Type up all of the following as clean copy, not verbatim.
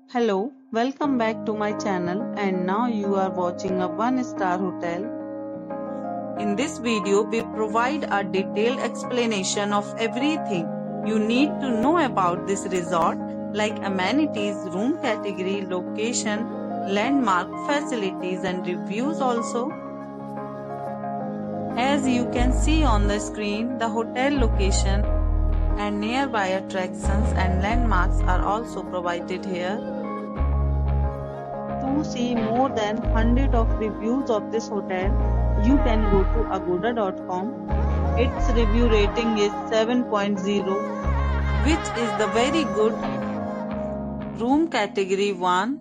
Hello, welcome back to my channel, and now you are watching a 1-star hotel. In this video, we provide a detailed explanation of everything you need to know about this resort, like amenities, room category, location, landmark, facilities and reviews also. As you can see on the screen, the hotel location and nearby attractions and landmarks are also provided here. To see more than 100 of reviews of this hotel, you can go to agoda.com. Its review rating is 7.0, which is the very good. Room category 1.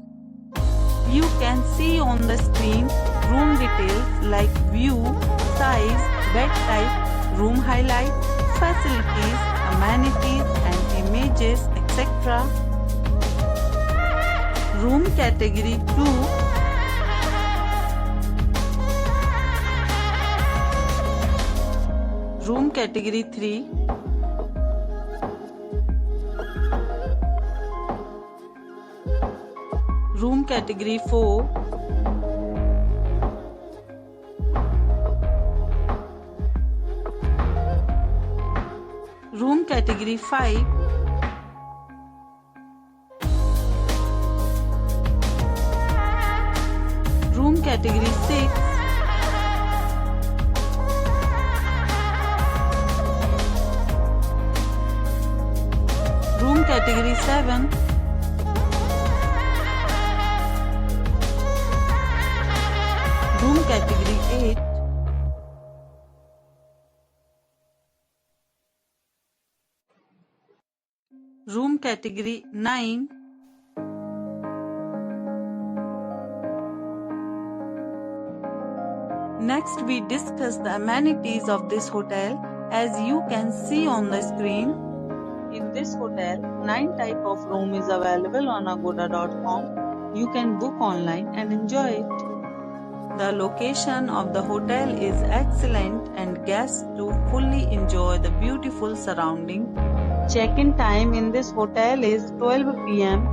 You can see on the screen room details like view, size, bed type, room highlight, facilities, amenities and images, etc. Room category 2. Room category 3. Room category 4. Room category 5. Room category 6. Room category 7. Room category 8. Room category 9. Next, we discuss the amenities of this hotel. As you can see on the screen, in this hotel, 9 type of room is available on agoda.com. You can book online and enjoy it. The location of the hotel is excellent and guests to fully enjoy the beautiful surrounding. Check-in time in this hotel is 12 p.m.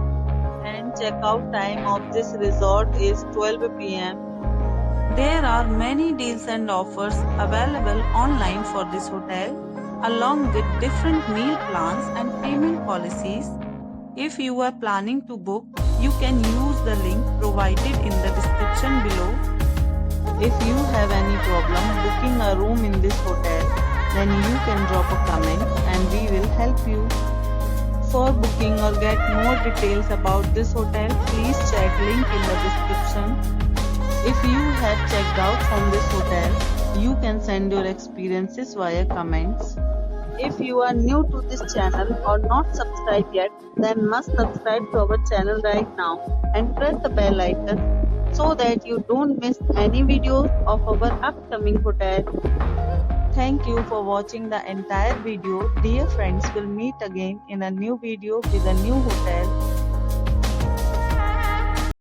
and check-out time of this resort is 12 p.m. There are many deals and offers available online for this hotel, along with different meal plans and payment policies. If you are planning to book, you can use the link provided in the description below. If you have any problem booking a room in this hotel, then you can drop a comment and we will help you. For booking or get more details about this hotel, please check link in the description. If you have checked out from this hotel, you can send your experiences via comments. If you are new to this channel or not subscribed yet, then must subscribe to our channel right now and press the bell icon so that you don't miss any videos of our upcoming hotel. Thank you for watching the entire video. Dear friends, we'll meet again in a new video with a new hotel.